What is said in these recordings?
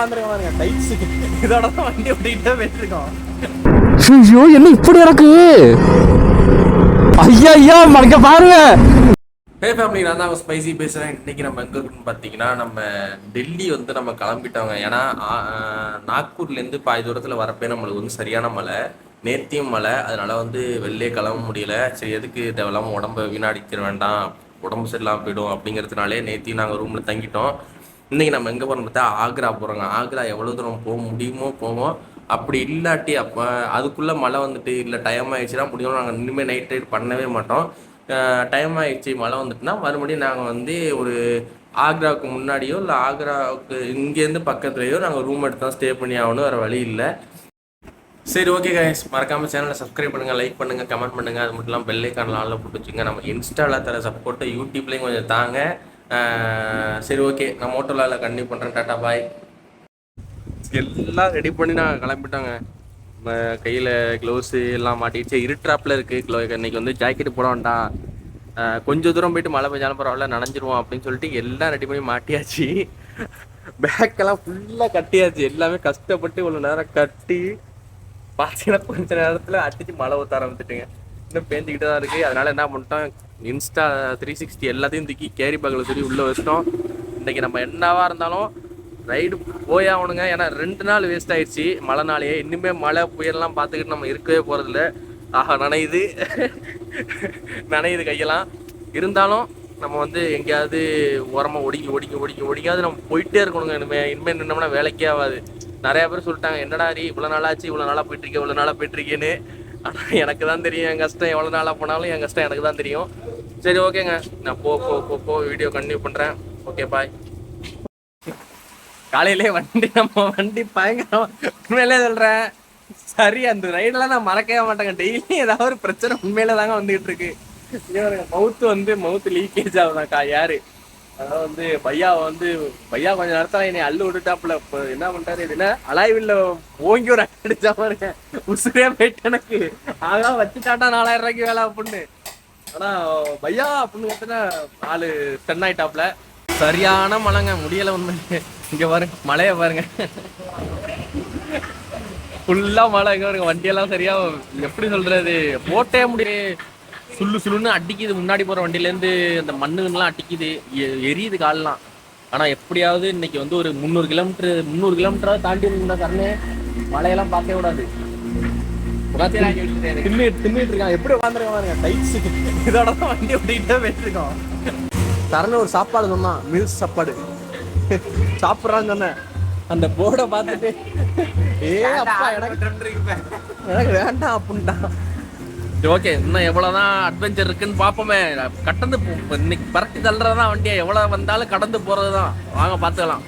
இதோட தான் வண்டி ஓட்டிக்கிட்டே போயிட்டுருக்கோம். ஐயோ என்ன இப்படி இருக்கு ஐயா ஐயா மறக்க பாருங்க. ஹே ஃபேமிலி, நான் தான் ஸ்பைசி பேசுகிறேன். இன்றைக்கி நம்ம எங்கே இருக்குன்னு பார்த்தீங்கன்னா, நம்ம டெல்லி வந்து நம்ம கிளம்பிட்டோங்க. ஏன்னா நாக்பூர்லேருந்து பாதி தூரத்தில் வரப்பே நம்மளுக்கு வந்து சரியான மழை, நேர்த்தியும் மழை. அதனால் வந்து வெளிலே கிளம்ப முடியல. சரி, எதுக்கு தேவையில்லாமல் உடம்பை வீணாடிக்க வேண்டாம், உடம்பு சரியில்லாமல் போயிடும் அப்படிங்கிறதுனாலே நேர்த்தியும் நாங்கள் ரூமில் தங்கிட்டோம். இன்றைக்கி நம்ம எங்கே போகிறோம்னு பார்த்தா ஆக்ரா போகிறோங்க. ஆக்ரா எவ்வளோ தூரம் போக முடியுமோ போவோம். அப்படி இல்லாட்டி அப்போ அதுக்குள்ளே மழை வந்துட்டு இல்லை டைம் ஆகிடுச்சுன்னா முடியும், நாங்கள் இனிமேல் நைட் ரைட் பண்ணவே மாட்டோம். டைம் ஆகிடுச்சு மழை வந்துட்டுனா மறுபடியும் நாங்கள் வந்து ஒரு ஆக்ராவுக்கு முன்னாடியோ இல்லை ஆக்ராவுக்கு இங்கேருந்து பக்கத்துலேயோ நாங்கள் ரூம் எடுத்து தான் ஸ்டே பண்ணி ஆகணும், வேறு வழி இல்லை. சரி, ஓகே கைஸ், மறக்காமல் சேனலை சப்ஸ்கிரைப் பண்ணுங்கள், லைக் பண்ணுங்கள், கமெண்ட் பண்ணுங்கள். அது மட்டும் இல்லாமல் பெல் ஐக்கான் ஆளில் போட்டு வச்சுங்க. நம்ம இன்ஸ்டாவில் தர சப்போர்ட்டை யூடியூப்லேயும் கொஞ்சம் தாங்க. சரி, ஓகே, நான் மோட்டோவில் கண்டினியூ பண்ணுறேன். டாட்டா பாய். எல்லாம் ரெடி பண்ணி நான் கிளம்பிட்டோங்க. கையில் க்ளவுஸு எல்லாம் மாட்டிடுச்சு. இருட்ராப்பில் இருக்குது. இன்னைக்கு வந்து ஜாக்கெட்டு போட வேண்டாம், கொஞ்சம் தூரம் போயிட்டு மழை பெஞ்சாலும் பரவாயில்ல, நனைஞ்சிருவோம் அப்படின்னு சொல்லிட்டு எல்லாம் ரெடி பண்ணி மாட்டியாச்சு. பேக்கெல்லாம் ஃபுல்லாக கட்டியாச்சு. எல்லாமே கஷ்டப்பட்டு இவ்வளோ நேரம் கட்டி பார்த்தீங்கன்னா கொஞ்ச நேரத்தில் அடிச்சு மழை ஊற்ற ஆரம்பிச்சுட்டுங்க. இன்னும் பேஞ்சிக்கிட்டு தான் இருக்குது. அதனால் என்ன பண்ணிட்டோம், இன்ஸ்டா 360 எல்லாத்தையும் தூக்கி கேரி பேக்கில் சொல்லி உள்ளே வச்சிட்டோம். இன்றைக்கி நம்ம என்னவா இருந்தாலும் ரைடு போயாகணுங்க. ஏன்னா 2 நாள் வேஸ்ட் ஆயிடுச்சு மழைனாலேயே. இன்னுமே மழை புயல்லாம் பார்த்துக்கிட்டு நம்ம இருக்கவே போகிறதில்ல. ஆஹா, நனையுது கையெல்லாம். இருந்தாலும் நம்ம வந்து எங்கேயாவது ஓரமாக ஒடிக்காது நம்ம போயிட்டே இருக்கணுங்க. இனிமேல் நின்னோம்னா வேலைக்கே ஆகாது. நிறையா பேர் சொல்லிட்டாங்க, என்னடா நீ இவ்வளோ நாளாச்சு, இவ்வளோ நாளாக போயிட்டுருக்கேன்னு. ஆனால் எனக்கு தான் தெரியும் என் கஷ்டம். எவ்வளோ நாளாக போனாலும் என் கஷ்டம் எனக்கு தான் தெரியும். சரி, ஓகேங்க, நான் போ வீடியோ கண்டினியூ பண்ணுறேன். ஓகே, பாய். காலையிலே நம்ம வண்டி பயங்கரம். உண்மையிலே சொல்கிறேன், சரி, அந்த ரைடெல்லாம் நான் மறக்கவே மாட்டேங்க. டெய்லி ஏதாவது ஒரு பிரச்சனை உண்மையில தாங்க வந்துகிட்டு இருக்கு. மவுத்து லீக்கேஜ் ஆகுதாக்கா யாரு, அதாவது வந்து பையா கொஞ்ச நேரத்தில் என்னை அள்ளு விட்டுட்டாப்புல. இப்போ என்ன பண்ணிட்டாரு, இதுன்னா அலாய்வில் ஓங்கி ஒரு அடிச்சா பாருங்க, உசுரே போயிட்டு எனக்கு. அதான் வச்சுட்டாட்டா 4000 ரூபாய்க்கு வேலை அப்படின்னு. ஆனால் பையா அப்படின்னு கேட்டா ஆளு ஸ்டன் ஆயிட்டாப்புல. சரியான மழைங்க, முடியலை உண்மை. இங்கே பாருங்க மழையை பாருங்க, ஃபுல்லாக மழை. இங்கே பாருங்க வண்டியெல்லாம் சரியா எப்படி சொல்றது, போட்டே முடியாது. சுள்ளுன்னு அடிக்குது. முன்னாடி போகிற வண்டியிலேருந்து அந்த மண்ணுலாம் அடிக்குது, எரியுது கால்லாம். ஆனால் எப்படியாவது இன்னைக்கு வந்து ஒரு 300 கிலோமீட்டராக தாண்டி இருந்த காரணே மழையெல்லாம் பார்க்கவே கூடாது. தின்னுட்டு இருக்கான். எப்படி உட்காந்துருக்காங்க டைட்ஸ். இதோட தான் வண்டி ஓட்டிக்கிட்டே போயிட்டுருக்கோம். தரணும் ஒரு சாப்பாடு சொன்னான், மில்ஸ் சாப்பாடு சாப்பிட்றான்னு சொன்னேன். அந்த போர்டை பார்த்துட்டு அப்பா எனக்கு வேண்டாம் அப்படின்ட்டான். ஓகே, இன்னும் எவ்வளோதான் அட்வென்ச்சர் இருக்குன்னு பார்ப்போமே. கடந்து இன்னைக்கு பரட்டி தள்ளுறதான் வண்டியை, எவ்வளோ வந்தாலும் கடந்து போகிறது தான். வாங்க பார்த்துக்கலாம்.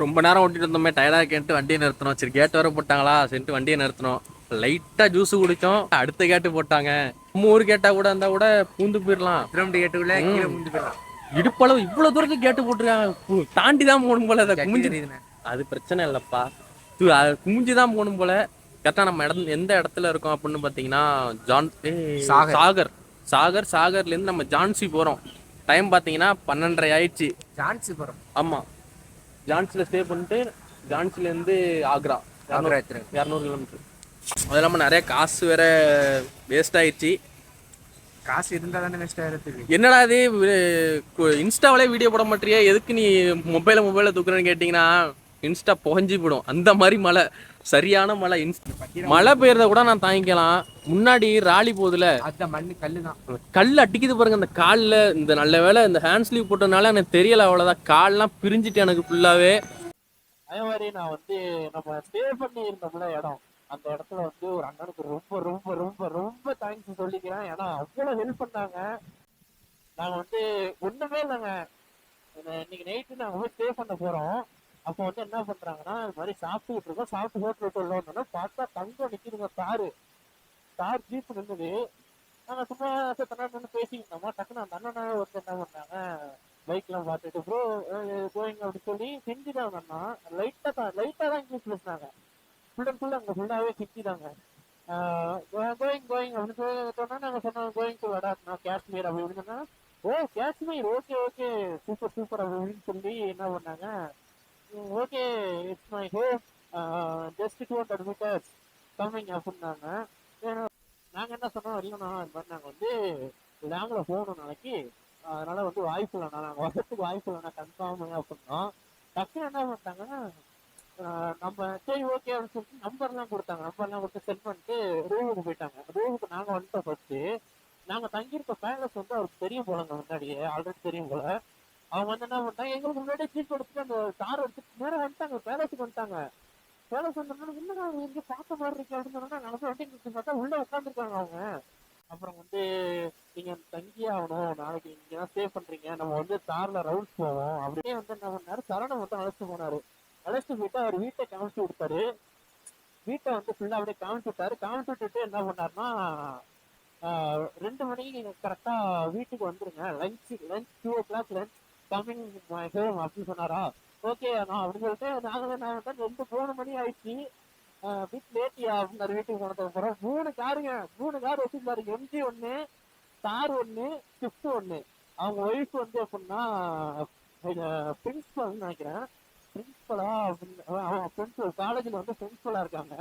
ரொம்ப நேரம் ஓட்டிட்டு இருந்தோமே, டயர்டாக கேட்டு வண்டியை நிறுத்தினோம். சரி, கேட்டு வர போட்டாங்களா சரிட்டு வண்டியை நிறுத்தினோம். லைட்டாக ஜூஸு குடித்தோம். அடுத்த கேட்டு போட்டாங்க. நம்ம ஊர் கேட்டால் கூட இருந்தால் கூட பூந்து போயிடலாம். கேட்டுக்குள்ளே கீழே பூந்து போயிடலாம். இடுப்பளவு இவ்வளோ தூரத்துக்கு கேட்டு போட்டுருக்காங்க. தாண்டி தான் போகணும் போல. அதை குமிஞ்சு, அது பிரச்சனை இல்லைப்பா, குமிஞ்சு தான் போகணும் போல. கரெக்டாக நம்ம எந்த இடத்துல இருக்கோம் அப்படின்னு பார்த்தீங்கன்னா சாகர்லேருந்து நம்ம ஜான்சி போகிறோம். டைம் பார்த்தீங்கன்னா 12:30 ஆயிடுச்சு. ஜான்சி போகிறோம். ஆமாம், ஜான்சியில் ஸ்டே பண்ணிட்டு ஜான்சிலேருந்து ஆக்ரா 200 கிலோமீட்டர். அது இல்லாமல் நிறைய காசு வேற வேஸ்ட் ஆயிடுச்சு. காசு இருந்தால் தானே வேஸ்ட் ஆகிருக்கு. என்னடா இது, இன்ஸ்டாவிலே வீடியோ போட மாட்டேறியா, எதுக்கு நீ மொபைலை தூக்குறேன்னு கேட்டிங்கன்னா, இன்ஸ்டா புகஞ்சி போயிடும். அந்த மாதிரி மழை, சரியான மழை. மழை பெய்யறத கூட நான் தாங்கிக்கலாம். முன்னாடி ராலி போகுதுல, அந்த மண்ணு கல் அடிக்குது பாருங்க அந்த காலில். இந்த நல்ல வேலை இந்த ஹேண்ட் ஸ்லீவ் போட்டதுனால எனக்கு தெரியல, அவ்வளோதான். கால்லாம் பிரிஞ்சுட்டு எனக்கு ஃபுல்லாகவே. அதே மாதிரி நான் வந்து நம்ம ஸ்டே பண்ணி இருந்தோம்ல இடம், அந்த இடத்துல வந்து ஒரு அண்ணனுக்கு ரொம்ப ரொம்ப ரொம்ப ரொம்ப தேங்க்ஸ் சொல்லிக்கிறேன். ஏன்னா அவ்வளோ ஹெல்ப் பண்ணாங்க. நாங்கள் வந்து ஒன்றுமே இல்லைங்க, இன்னைக்கு நைட்டு நாங்கள் போய் ஸ்டே பண்ண போகிறோம். அப்போ வந்து என்ன பண்ணுறாங்கன்னா, இது மாதிரி சாப்பிட்டுக்கிட்டு இருக்கோம். சாப்பிட்டு ஹோட்டல் சொல்லணும்னா பார்த்தா தங்கம் நிற்கிதுங்க. Car jeep நின்றுது. நாங்கள் சும்மா நின்று பேசிக்கிட்டோமா, டக்குன்னு அந்த அண்ணனை ஒருத்தர் என்ன பண்ணாங்க, பைக்லாம் பார்த்துட்டு ப்ரோ கோயிங் அப்படின்னு சொல்லி செஞ்சுட்டாங்க. அண்ணா லைட்டாக தான் இங்கிலீஷ் பேசினாங்க. ஃபுல் அண்ட் ஃபுல் அங்கே ஃபுல்லாகவே செஞ்சுட்டாங்க. கோயிங் அப்படின்னு சொன்னா நாங்கள் சொன்னோம், கோயிங் டு லடாக்னா காஷ்மீர் அப்படி இப்படின்னு சொன்னா, ஓ காஷ்மீர், ஓகே சூப்பர் அப்படி அப்படின்னு சொல்லி என்ன பண்ணாங்க, okay it's my home, just 200 meters coming அப்படின்னாங்க. நாங்க என்ன சொன்னோம், இல்லைண்ணா இந்த மாதிரி நாங்கள் வந்து லேங்கில் போகணும் நாளைக்கு, அதனால வந்து வாய்ப்பு இல்லைண்ணா, நாங்கள் வரத்துக்கு வாய்ப்பு இல்லைண்ணா கன்ஃபார்ம் அப்படின்னோம். டக்குன்னு என்ன பண்ணிட்டாங்கன்னா, நம்ம சரி ஓகே அப்படின்னு சொல்லிட்டு நம்பர்லாம் கொடுத்து சென்ட் பண்ணிட்டு ரூமுக்கு போயிட்டாங்க. ரூமுக்கு நாங்கள் வந்துட்டோம். ஃபர்ஸ்ட்டு நாங்கள் தங்கியிருக்க பேலஸ் வந்து அவருக்கு தெரியும் போலங்க, முன்னாடியே ஆல்ரெடி தெரியும் போல. அவங்க வந்து என்ன பண்ணிட்டாங்க, எங்களுக்கு முன்னாடியே சீட் கொடுத்துட்டு அந்த கார் எடுத்துட்டு நேரம் வந்துட்டாங்க, பேலஸுக்கு வந்துட்டாங்க. பேலஸ் வந்தோம்னா என்னடா அவங்க எங்கே பார்த்த மாதிரி இருக்கு அப்படின்னு சொன்னா, நாங்கள் வந்து பார்த்தா உள்ள உட்காந்துருக்காங்க அவங்க. அப்புறம் வந்து நீங்க தங்கியே ஆகணும், நாளைக்கு நீங்க தான் ஸ்டே பண்றீங்க, நம்ம வந்து கார்ல ரவுண்ட்ஸ் போவோம் அப்படியே வந்து என்ன பண்ணாரு, சரணை மட்டும் அழைச்சிட்டு போனாரு. அழைச்சிட்டு போயிட்டு அவர் வீட்டை காமிச்சு கொடுத்தாரு. வீட்டை வந்து ஃபுல்லா அப்படியே காமிச்சு விட்டாரு. காமிச்சு விட்டுட்டு என்ன பண்ணாருன்னா, 2 மணிக்கு கரெக்டா வீட்டுக்கு வந்துருங்க, lunch 2 o'clock lunch coming my home அப்படின்னு சொன்னாரா. ஓகே நான் அப்படின்னு சொல்லிட்டு நாங்கள் என்ன பண்ணிட்டோம், 3 மணி ஆயிடுச்சு. வீட்டு லேட்டியா அப்படின்னாரு. வீட்டுக்கு போனதுக்கு அப்புறம் 3 கார் வச்சிருந்தாரு. MG 1, car 1, Swift 1. அவங்க ஒய்ஃப் வந்து எப்படின்னா பிரின்சிபல் நினைக்கிறேன், பிரின்சிபலா அப்படின்னு காலேஜ்ல வந்து பிரின்சிபலா இருக்காங்க.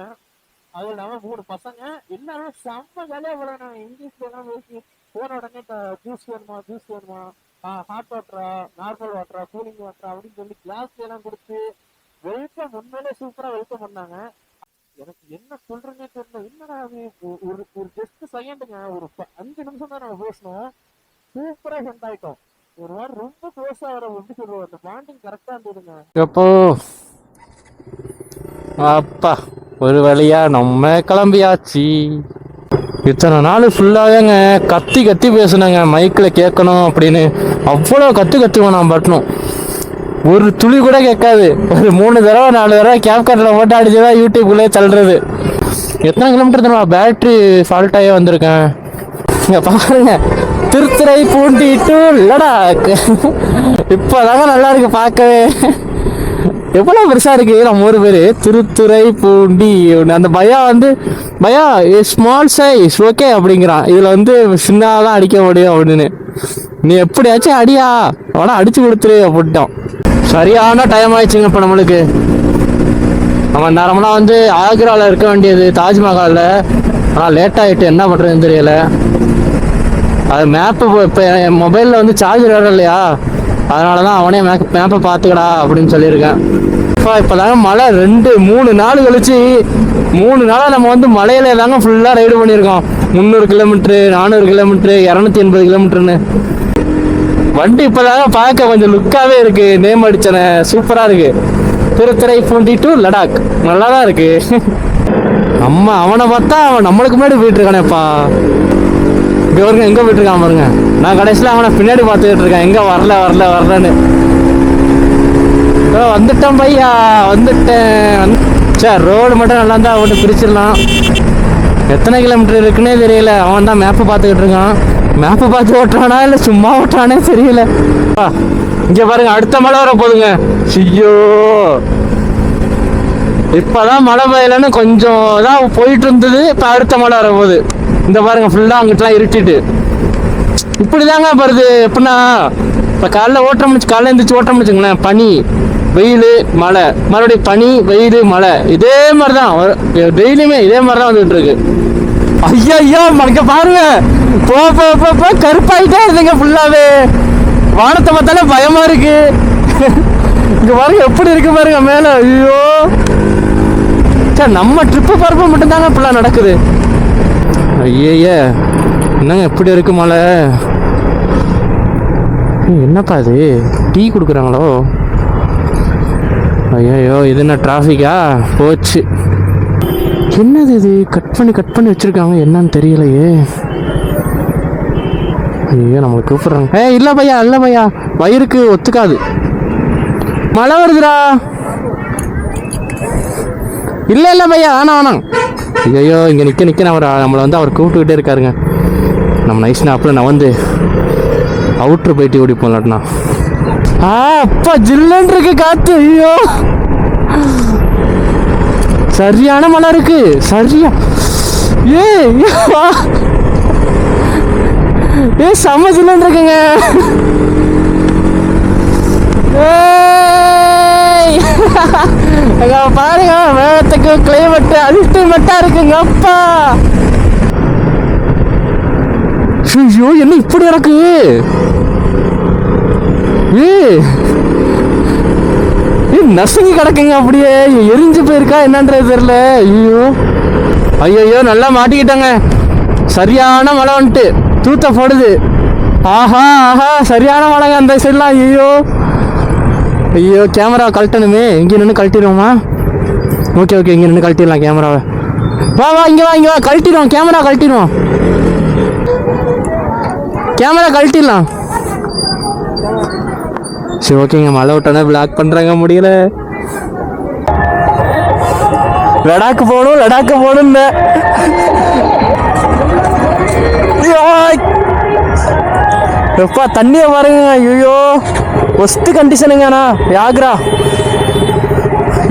அது இல்லாம 3 பசங்க எல்லாருமே செம்ம ஜாலியா போல. நாங்க இங்கிலீஷ்ல எல்லாம் பேசி போன உடனே ஜூஸ் வேணுமா ஹாட் வாட்டரா, நார்மல் வாட்டரா, கூலிங் வாட்டரா அப்படின்னு சொல்லி கிளாஸ்ல எல்லாம் கொடுத்து வெல்கம், உண்மையிலே சூப்பரா வெல்கம் பண்ணாங்க. எனக்கு என்ன சொல்றேன்னே தெரியல. என்னடா அது, ஒரு ஜஸ்ட் செகண்டுங்க, ஒரு 5 நிமிஷம் தான் நம்ம பேசணும், சூப்பரா சென்ட் ஆயிட்டோம். ஒரு வாரம் ரொம்ப க்ளோஸா வர, எப்படி சொல்லுவோம், அந்த பாண்டிங் கரெக்டா இருந்ததுங்க. எப்போ அப்பா ஒரு வழியா நம்ம கிளம்பியாச்சு. இத்தனை நாள் ஃபுல்லாவேங்க கத்தி கத்தி பேசுனாங்க, மைக்கில் கேட்கணும் அப்படின்னு. அவ்வளோ கற்றுவேன் நான் பட்டணும், ஒரு துளி கூட கேட்காது. ஒரு 3 தடவை 4 தடவை கேப்கட்டில் போட்டு அடிச்சுதான் யூடியூப்குள்ளே தள்ளுறது. எத்தனை கிலோமீட்டர் தருவா, பேட்ரி ஃபால்ட் ஆகி வந்திருக்கேன். இங்கே பாருங்க, திருத்துறைப்பூண்டி டு லடாக். இப்போதாங்க நல்லா இருக்கு பார்க்கவே. எவ்வளோ பெருசாக இருக்கு நம்ம ஊர் பேர், திருத்துறைப்பூண்டி. அந்த பையா வந்து பையா ஸ்மால் சைஸ் ஓகே அப்படிங்கிறான். இதில் வந்து சின்னதான் அடிக்க முடியும் அப்படின்னு. நீ எப்படியாச்சும் அடியா, அவனா அடிச்சு கொடுத்துரு அப்படின்ட்டோம். சரியான டைம் ஆயிடுச்சுங்க இப்போ நம்மளுக்கு. நம்ம நேரம்லாம் வந்து ஆக்ராவில் இருக்க வேண்டியது, தாஜ்மஹாலில். ஆனால் லேட் ஆகிட்டு, என்ன பண்ணுறதுன்னு தெரியல. அது மேப்பு இப்போ என் மொபைலில் வந்து சார்ஜர் வர இல்லையா, அதனால தான் அவனே மேப்பை பார்த்துக்கடா அப்படின்னு சொல்லியிருக்கேன். இப்போ தாங்க மழை 2-3 நாள் கழிச்சு, 3 நாளாக நம்ம வந்து மலையில தாங்க ஃபுல்லாக ரைடு பண்ணியிருக்கோம். 300 கிலோமீட்ரு, 400 கிலோமீட்ரு, 280 கிலோமீட்டருன்னு. வண்டி இப்போதாங்க பார்க்க கொஞ்சம் லுக்காகவே இருக்கு, நேம் அடிச்சன சூப்பராக இருக்கு. திருத்துறைப்பூண்டி டு லடாக் நல்லா தான் இருக்கு. அவனை பார்த்தா அவன் நம்மளுக்கு முன்னாடி போயிட்டு இருக்கானேப்பா. இங்கே வருங்க, எங்கே போயிட்டு இருக்கான் பாருங்க. நான் கடைசியில் அவனை பின்னாடி பார்த்துக்கிட்டு இருக்கேன், எங்கே வரலன்னு. வந்துட்டேன் பையா, வந்துட்டேன். சரி, ரோடு மட்டும் நல்லா இருந்தால் அவன்கிட்ட பிரிச்சிடலாம். எத்தனை கிலோமீட்டர் இருக்குன்னே தெரியல. அவன் தான் மேப்பை பார்த்துக்கிட்டு இருக்கான். மேப்பை பார்த்து ஓட்டுறானா இல்லை சும்மா ஓட்டுறானே தெரியல. இங்கே பாருங்க, அடுத்த மழை வர போதுங்க. ஐயோ, இப்போதான் மழை பெய்யலன்னு கொஞ்சம் தான் போயிட்டு இருந்தது, இப்போ அடுத்த மழை வர போகுது. இந்த பாருங்க, ஃபுல்லாக அங்கிட்டலாம் இருட்டிட்டு இப்படிதாங்க வருது. எப்படின்னா இப்போ காலைல எழுந்திரிச்சு ஓட்டம் வச்சுங்களேன், பனி வெயில் மழை, மறுபடியும் பனி வெயில் மழை, இதே மாதிரி தான் டெய்லியுமே இதே மாதிரி தான் வந்துட்டு இருக்கு. ஐயா மறக்க பாருங்க, போ கருப்பாயிட்டே இருந்துங்க ஃபுல்லாவே. வானத்தை பார்த்தாலே பயமா இருக்கு. இங்க பாருங்க எப்படி இருக்கு பாருங்க மேல. ஐயோ சார், நம்ம ட்ரிப்பு பரப்ப மட்டும்தாங்க இப்படிலாம் நடக்குது. ஐயே என்னங்க எப்படி இருக்கு மழை. என்னப்பா இது, டீ கொடுக்குறாங்களோ? ஐயோ, இது என்ன டிராஃபிக்கா போச்சு. என்னது இது, கட் பண்ணி வச்சிருக்காங்க, என்னன்னு தெரியலையே. ஐயோ, நம்மளுக்கு கூப்பிடுறாங்க. இல்லை பையா வயிறுக்கு ஒத்துக்காது. மழை வருதுடா. இல்லை பையா, வேணாம். ஐயோ, இங்கே நிற்க நம்மளை வந்து அவர் கூப்பிட்டுக்கிட்டே இருக்காருங்க. நம்ம நைஸ் நாப்பில் நான் வந்து அவுட்ரு போயிட்டு ஓடி போகலாட்னா. அப்பா ஜில்லுன்னு இருக்கு காத்து. ஐயோ, சரியான மழை இருக்கு, சரியா. செம்ம ஜில்லுன்னு இருக்குங்க. அங்க பாருங்க மேகத்துக்கு கிளைமேட் அல்டிமேட்டா இருக்குங்க அப்பா. ஐயோ என்ன இப்படி இருக்கு. நசுங்கி கிடக்குங்க அப்படியே எரிஞ்சு போயிருக்கா என்னன்றது தெரியல. ஐயோ ஐயோ நல்லா மாட்டிக்கிட்டாங்க. சரியான மழை வந்துட்டு தூத்த போடுது. ஆஹா ஆஹா சரியான மழைங்க அந்த சைட்லாம். ஐயோ ஐயோ கேமரா கழட்டணுமே. இங்கே நின்று கழட்டிடுவோமா? ஓகே ஓகே இங்கே நின்று கழட்டிடலாம் கேமராவை. வா வா இங்கே வா இங்கே வா கழட்டிடுவோம் கேமரா கழட்டிடுவோம். கேமரா கழட்டிடலாம். சரி ஓகேங்க மழை விட்டோன்னே பிளாக் பண்ணுறாங்க முடியல. லடாக்கு போகணும்னு எப்பா தண்ணியை பாருங்க. ஐயோ ஒஸ்ட் கண்டிஷனுங்கண்ணா யாக்ரா.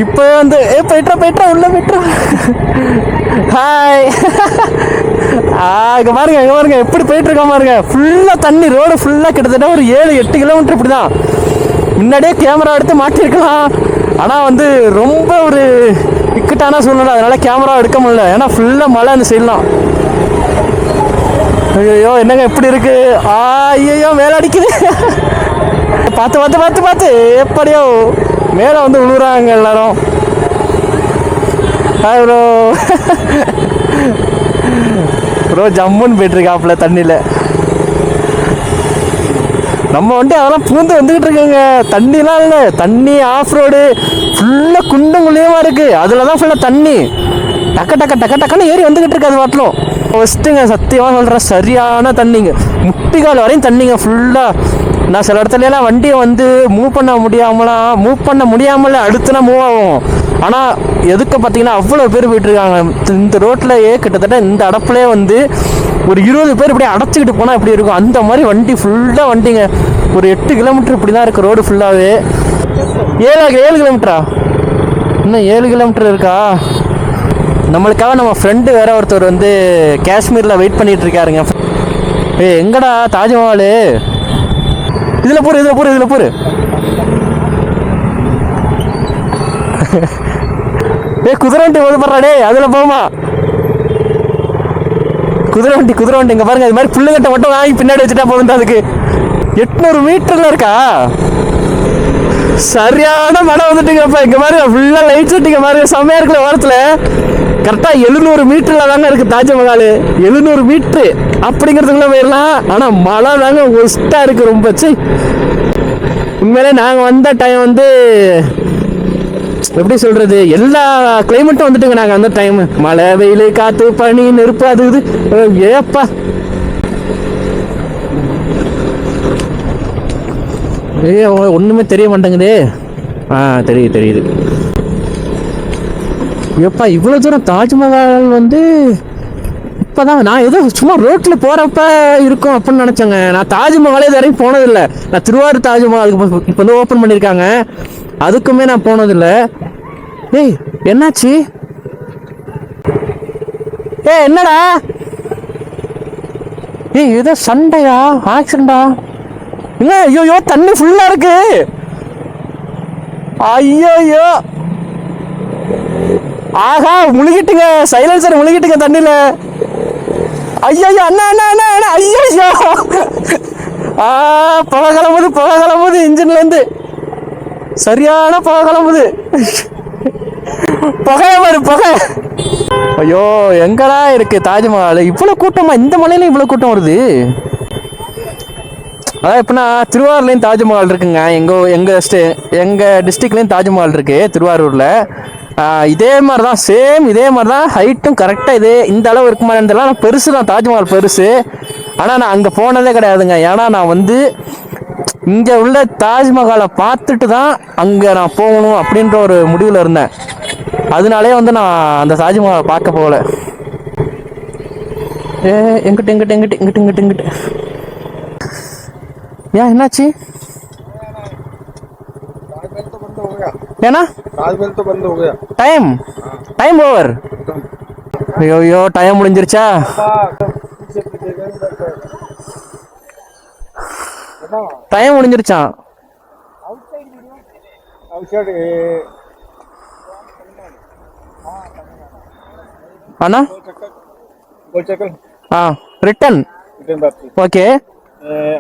இப்போ வந்து போயிட்டா உள்ள போயிட்டா. ஹாய் இங்கே பாருங்க எப்படி போயிட்டு இருக்கா பாருங்க. ஃபுல்லாக தண்ணி ரோடு ஃபுல்லாக கிட்டத்தட்ட ஒரு 7-8 கிலோமீட்டர் இப்படி தான். முன்னாடியே கேமரா எடுத்து மாட்டிருக்கலாம். ஆனால் வந்து ரொம்ப ஒரு இக்கட்டான சூழ்நிலை, அதனால கேமரா எடுக்க முடியல. ஏன்னா ஃபுல்லாக மழை அந்த சைட்லாம். ஐயோ என்னங்க எப்படி இருக்கு. ஐயோ மேலே அடிக்குது. பார்த்து எப்படியோ மேலே வந்து விழுறாங்க எல்லாரும். ப்ரோ ஜம்முன்னு போயிட்டு இருக்காப்புல தண்ணியில். நம்ம வண்டி அதெல்லாம் பூந்து வந்துக்கிட்டு இருக்குங்க. தண்ணிலாம் இல்லை, தண்ணி ஆஃப் ரோடு ஃபுல்லாக குண்டும் குழியமாக இருக்குது. அதில் தான் ஃபுல்லாக தண்ணி டக்குன்னு ஏறி வந்துக்கிட்டு இருக்கு. அது வாட்டிலும் ஃபஸ்ட்டுங்க சத்தியமாக சொல்கிறேன் சரியான தண்ணிங்க. முட்டிக்கால் வரையும் தண்ணிங்க ஃபுல்லாக. நான் சில இடத்துலலாம் வண்டியை வந்து மூவ் பண்ண முடியாமல அடுத்துனா மூவ் ஆகும். ஆனால் எதுக்கு பார்த்தீங்கன்னா அவ்வளோ பேர் போயிட்டுருக்காங்க இந்த ரோட்லையே. கிட்டத்தட்ட இந்த அடப்புலேயே வந்து ஒரு 20 பேர் இப்படியே அடைச்சிக்கிட்டு போனால் எப்படி இருக்கும் அந்த மாதிரி வண்டி ஃபுல்லாக வண்டிங்க. ஒரு 8 கிலோமீட்டர் இப்படி தான் இருக்குது ரோடு ஃபுல்லாகவே. 7 கிலோமீட்டரா? இன்னும் 7 கிலோமீட்டர் இருக்கா? நம்மளுக்காக நம்ம ஃப்ரெண்டு வேற ஒருத்தர் வந்து காஷ்மீரில் வெயிட் பண்ணிட்டு இருக்காருங்க. எங்கடா தாஜ்மஹால்? இதில் போரு. குதிரை வண்டி ஓதுப்படுறாடே அதில் போமா. குதிரை வண்டி இங்கே பாருங்க. இது மாதிரி புல்லுங்கட்டை மட்டும் வாங்கி பின்னாடி வச்சுட்டா போதும். அதுக்கு 800 மீட்டர்ல இருக்கா? சரியான மழை வந்துட்டுங்கப்பா. இங்கே பாருங்க ஃபுல்லாக லைட் செட்டிங்க பாருங்க செம்மையா இருக்குல்ல. ஓரத்தில் கரெக்டாக 700 மீட்டரில் தாங்க இருக்குது தாஜ்மஹால். 700 மீட்ரு அப்படிங்கிறதுக்குள்ள போயிடலாம். ஆனால் மழை தாங்க ஒஸ்ட்டாக இருக்குது ரொம்ப. சரி உண்மையிலே நாங்கள் வந்த டைம் வந்து எப்படி சொல்கிறது, எல்லா கிளைமேட்டும் வந்துட்டுங்க. நாங்கள் அந்த டைம் மழை வெயில் காற்று பனி நெருப்பு அது இது. ஏப்பா ஒன்றுமே தெரிய மாட்டேங்குது. தெரியுது. எப்பா இவ்வளோ தூரம் தாஜ்மஹால் வந்து இப்போதான் நான் ஏதோ சும்மா ரோட்டில் போகிறப்ப இருக்கும் அப்படின்னு நினச்சேங்க. நான் தாஜ்மஹாலே இது வரைக்கும் போனதில்லை. நான் திருவாரூர் தாஜ்மஹால் இப்போ வந்து ஓப்பன் பண்ணியிருக்காங்க, அதுக்குமே நான் போனதில்லை. என்னாச்சு? என்னடா ஏதோ சண்டையா ஆக்சிடெண்டா? ஐயோ தண்ணி ஃபுல்லாக இருக்கு. ஐயோ ஆஹா முழுகிட்டுங்க, சைலன்சர் முழுகிட்டுங்க தண்ணியில். ஐயோ அண்ணா ஐயோ புகை கிளம்புது இன்ஜின்லேருந்து. சரியான புகை கிளம்புது. புகை. ஐயோ எங்கடா இருக்கு தாஜ்மஹால்? இவ்வளோ கூட்டமா? இந்த மலையில இவ்வளோ கூட்டம் வருது. அதான் எப்படின்னா திருவாரூர்லேயும் தாஜ்மஹால் இருக்குங்க. எங்கள் டிஸ்ட்ரிக்ட்லேயும் தாஜ்மஹால் இருக்குது திருவாரூரில். இதே மாதிரி தான், சேம் இதே மாதிரி தான். ஹைட்டும் கரெக்டாக இந்த அளவு இருக்குமா இருந்தெல்லாம். நான் பெருசு தான், தாஜ்மஹால் பெருசு. ஆனால் நான் அங்கே போனதே கிடையாதுங்க. ஏன்னா நான் வந்து இங்கே உள்ள தாஜ்மஹாலை பார்த்துட்டு தான் அங்கே நான் போகணும் அப்படின்ற ஒரு முடிவில் இருந்தேன். அதனாலே வந்து நான் அந்த தாஜ்மஹாலை பார்க்க போகல. எங்கிட்ட ஏன் என்னாச்சு? ஏன்னா டைம் ஓவர். ஐயோ டைம் முடிஞ்சிருச்சா? டைம் முடிஞ்சிருச்சான். அண்ணா गोल सर्कल ரிட்டன் रिटर्न वापसी ஓகே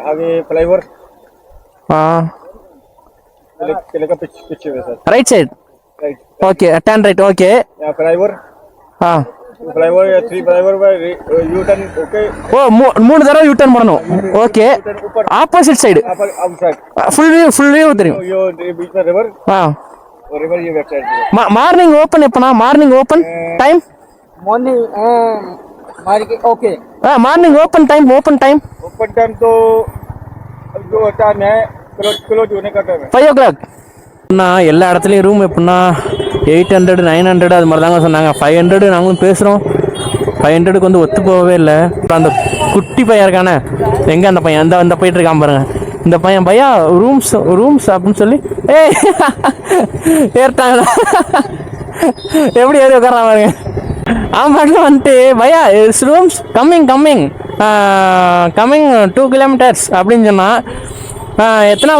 आगे फ्लाईओवर ஆ किले का पीछे है sir right side right okay turn right okay यहाँ फ्लाईओवर ஆ या 3 फ्लाईओवर पर यू टर्न ओके ஓ 3 தடவை யூ டர்ன் பண்ணணும் ஓகே ऊपर ஆப்போசிட் சைடு अपर आउटसाइड ஃபுல் வியூ தெரியும் यो बीच में रिवर ஆ और रिवर ये बैक साइड மார்னிங் ஓப்பன் எப்பனா morning open time morning market okay morning open time open time तो जो टाइम है क्लोज होने का टाइम है 5 o'clock எல்லா இடத்துலையும் ரூம் எப்படின்னா 800 900 அது மாதிரி தாங்க சொன்னாங்க 500 நாங்களும் பேசுகிறோம் 500க்கு வந்து ஒத்து போகவே இல்லை அந்த குட்டி பையன் இருக்கானே எங்கே அந்த பையன் அந்த போயிட்டு இருக்கான் பாருங்க இந்த பையன் பையா ரூம்ஸ் அப்படின்னு சொல்லி ஏறிட்டாங்களா எப்படி ஏறி உட்காரான் பாருங்க அவன் பாட்டில் வந்துட்டு பையா ரூம்ஸ் கம்மிங் 2 kilometers அப்படின்னு சொன்னான் எத்தனை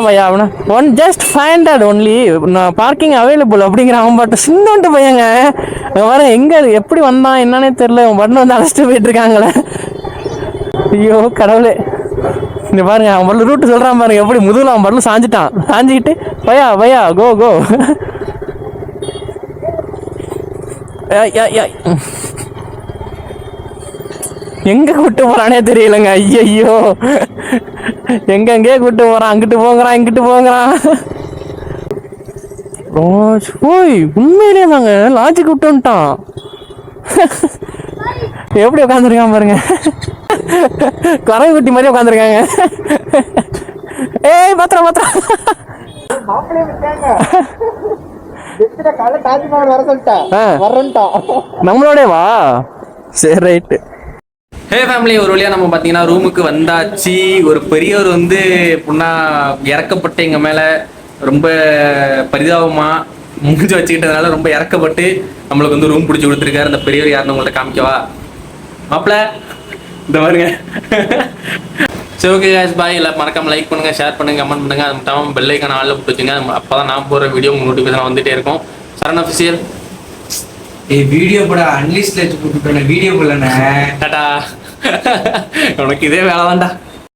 பையா அப்படின்னா ஜஸ்ட் 500 ஒன்லி பார்க்கிங் அவைலபிள் அப்படிங்கிற அவன் பாட்டு சின்னோண்டு பையங்க வர எங்கே எப்படி வந்தான் என்னன்னே தெரில அவன் பாட்டு வந்து அழைச்சிட்டு போயிட்டு இருக்காங்களே ஐயோ கடவுளே இந்த பாருங்க அவன் பாட்டு ரூட்டு சொல்கிறான் பாருங்க எப்படி முதுகில் அவன் பாட்டில் சாஞ்சிக்கிட்டு பையா கோ எங்க கூட்டு போறானே தெரியலங்க ஐயோ எங்கெங்கே கூட்டு போறான் அங்கிட்டு போங்கிறான் இங்கிட்டு போங்கிறான் ஓய் உண்மையிலே தாங்க லாஜிக் விட்டு வந்துட்டான் எப்படி உட்காந்துருக்கான் பாருங்க குறை குட்டி மாதிரி உட்காந்துருக்காங்க ஏய் பத்திரம் நம்மளோட வா சரி ரைட்டு ஹே ஃபேமிலி, ஒரு வழியாக நம்ம பார்த்தீங்கன்னா ரூமுக்கு வந்தாச்சு. ஒரு பெரியவர் வந்து புண்ணா இறக்கப்பட்டு எங்கள் மேலே ரொம்ப பரிதாபமாக மூஞ்சி வச்சுக்கிட்டதுனால ரொம்ப இறக்கப்பட்டு நம்மளுக்கு வந்து ரூம் பிடிச்சி கொடுத்துருக்காரு. அந்த பெரியவர் யாருன்னு உங்கள்கிட்ட காமிக்கவா மாப்பிள்ள? இந்த பாருங்க. சரி ஓகே காய்ஸ், பாய். எல்லாம் மறக்காம லைக் பண்ணுங்கள், ஷேர் பண்ணுங்கள், கமெண்ட் பண்ணுங்கள். அது மட்டும் பெல் ஐக்கான ஆளில் போட்டு வச்சுங்க. அப்போ தான் நான் போகிற வீடியோ உங்களுக்கு நோட்டிஃபிகேஷன் வந்துகிட்டே இருக்கும். சரண் அஃபிஷியல் வீடியோ போட அன்லிஸ்ட்ல வச்சு போட்டுட்டேன் வீடியோ போடலண்ணே. டாடா. உனக்கு இதே வேலை தான்டா.